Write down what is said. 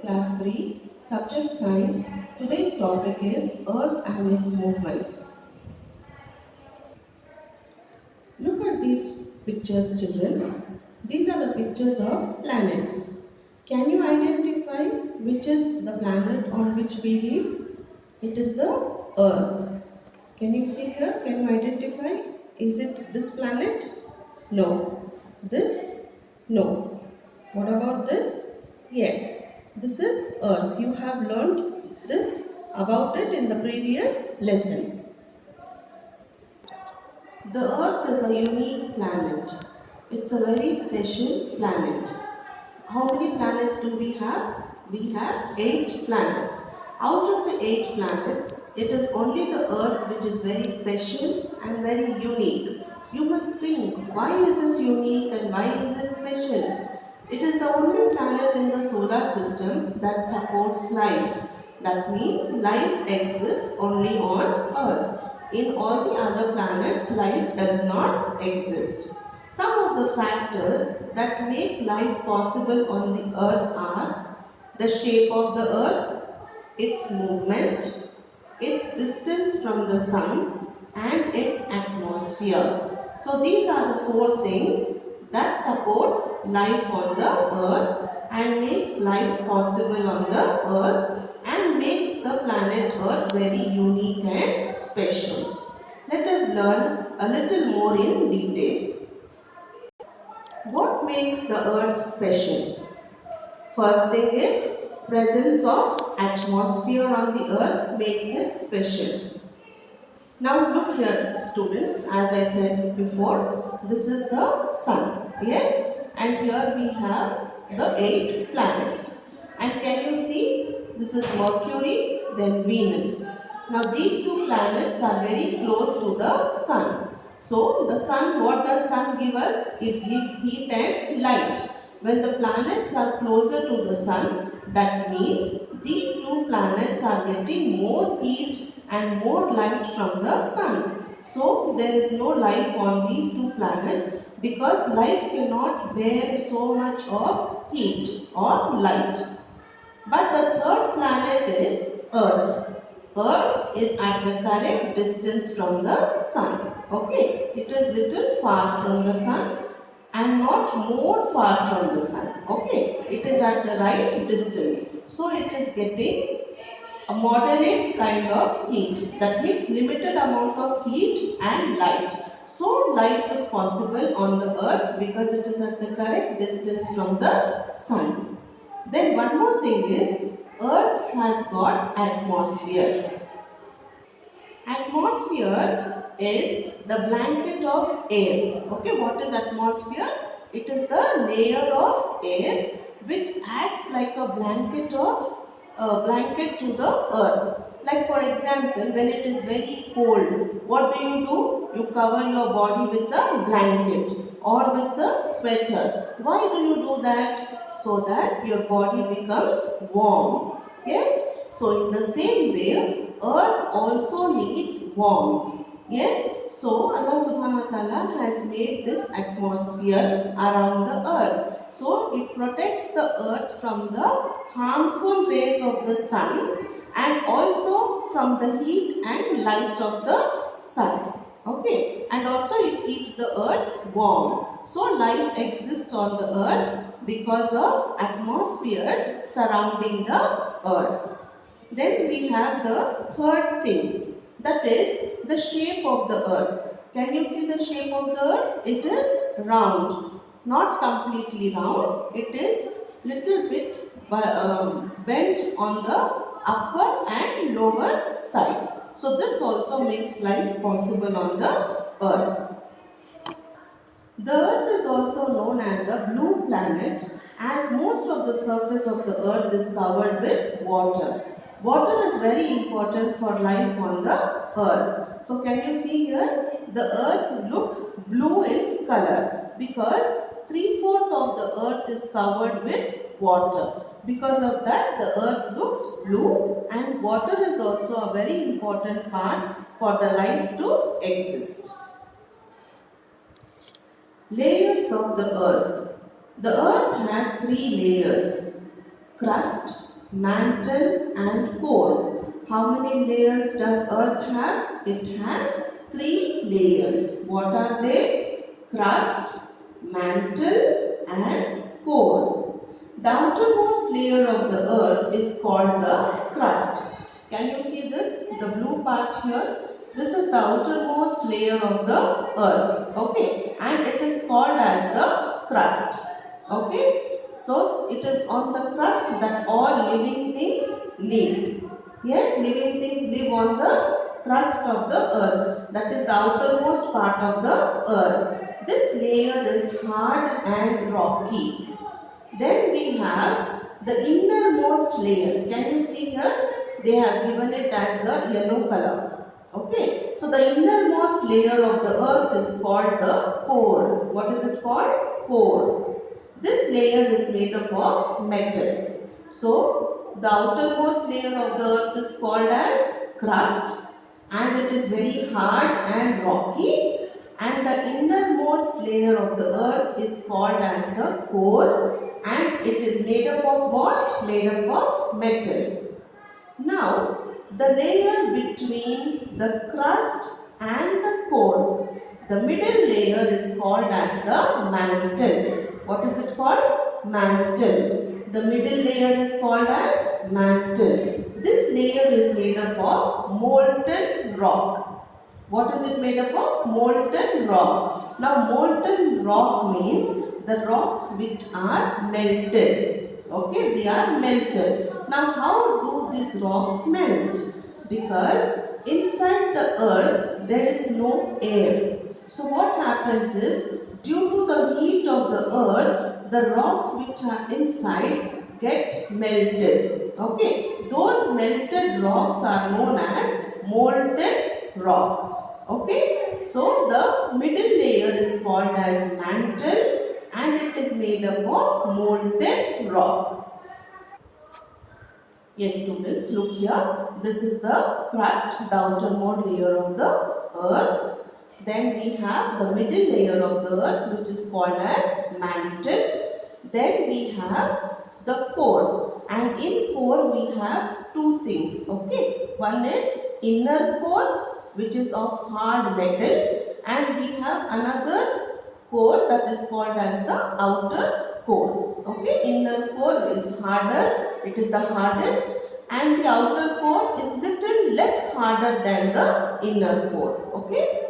Class 3, Subject Science. Today's topic is Earth and its movements. Look at these pictures, children. These are the pictures of planets. Can you identify which is the planet on which we live? It is the Earth. Can you see here? Can you identify? Is it this planet? No. This? No. What about this? Yes. This is Earth. You have learnt this about it in the previous lesson. The Earth is a unique planet. It's a very special planet. How many planets do we have? We have 8 planets. Out of the 8 planets, it is only the Earth which is very special and very unique. You must think, why is it unique and why is it special? It is the only planet in the solar system that supports life. That means life exists only on Earth. In all the other planets, life does not exist. Some of the factors that make life possible on the Earth are the shape of the Earth, its movement, its distance from the Sun, and its atmosphere. So these are the 4 things that supports life on the Earth and makes life possible on the Earth and makes the planet Earth very unique and special. Let us learn a little more in detail. What makes the Earth special? First thing is presence of atmosphere on the Earth makes it special. Now look here, students, as I said before, this is the Sun, yes, and here we have the 8 planets. And can you see, this is Mercury, then Venus. Now these 2 planets are very close to the Sun. So the Sun, what does Sun give us? It gives heat and light. When the planets are closer to the Sun, that means these 2 planets are getting more heat and more light from the Sun. So there is no life on these 2 planets because life cannot bear so much of heat or light. But the 3rd planet is Earth. Earth is at the correct distance from the Sun. Okay, it is little far from the Sun and not more far from the Sun. Okay, it is at the right distance. So it is getting a moderate kind of heat. That means limited amount of heat and light. So life is possible on the Earth because it is at the correct distance from the Sun. Then one more thing is, Earth has got atmosphere. Atmosphere is the blanket of air. Okay, what is atmosphere? It is the layer of air which acts like a blanket to the Earth. Like for example, when it is very cold, what do? You cover your body with a blanket or with a sweater. Why do you do that? So that your body becomes warm. Yes? So in the same way, Earth also needs warmth. Yes? So Allah subhanahu wa ta'ala has made this atmosphere around the Earth. So it protects the Earth from the harmful rays of the Sun and also from the heat and light of the Sun. Okay, and also it keeps the Earth warm. So life exists on the Earth because of atmosphere surrounding the Earth. Then we have the 3rd thing, that is the shape of the Earth. Can you see the shape of the Earth? It is round, not completely round. It is little bit bent on the upper and lower side. So this also makes life possible on the Earth. The Earth is also known as a blue planet as most of the surface of the Earth is covered with water. Water is very important for life on the Earth. So can you see here? The Earth looks blue in color because 3/4 of the Earth is covered with water. Because of that, the Earth looks blue, and water is also a very important part for the life to exist. Layers of the Earth. The Earth has 3 layers: crust, mantle and core. How many layers does earth have? It has 3 layers. What are they? Crust, mantle and core. The outermost layer of the earth is called the crust. Can you see this? The blue part here. This is the outermost layer of the earth. Okay. And it is called as the crust. Okay. So it is on the crust that all living things live. Yes, living things live on the crust of the earth. That is the outermost part of the earth. This layer is hard and rocky. Then we have the innermost layer. Can you see here? They have given it as the yellow color. Okay. So the innermost layer of the earth is called the core. What is it called? Core. This layer is made up of metal. So the outermost layer of the earth is called as crust and it is very hard and rocky. And the innermost layer of the earth is called as the core and it is made up of what? Made up of metal. Now, the layer between the crust and the core, the middle layer is called as the mantle. What is it called? Mantle. The middle layer is called as mantle. This layer is made up of molten rock. What is it made up of? Molten rock. Now, molten rock means the rocks which are melted. Okay, they are melted. Now, how do these rocks melt? Because inside the earth there is no air. So what happens is, due to the heat of the earth, the rocks which are inside get melted. Okay, those melted rocks are known as molten rock. Okay, so the middle layer is called as mantle and it is made up of molten rock. Yes, students, look here. This is the crust, the outermost layer of the earth. Then we have the middle layer of the earth, which is called as mantle. Then we have the core. And in core, we have two things. Okay. One is inner core, which is of hard metal. And we have another core that is called as the outer core. Okay. Inner core is harder. It is the hardest and the outer core is little less harder than the inner core. Okay.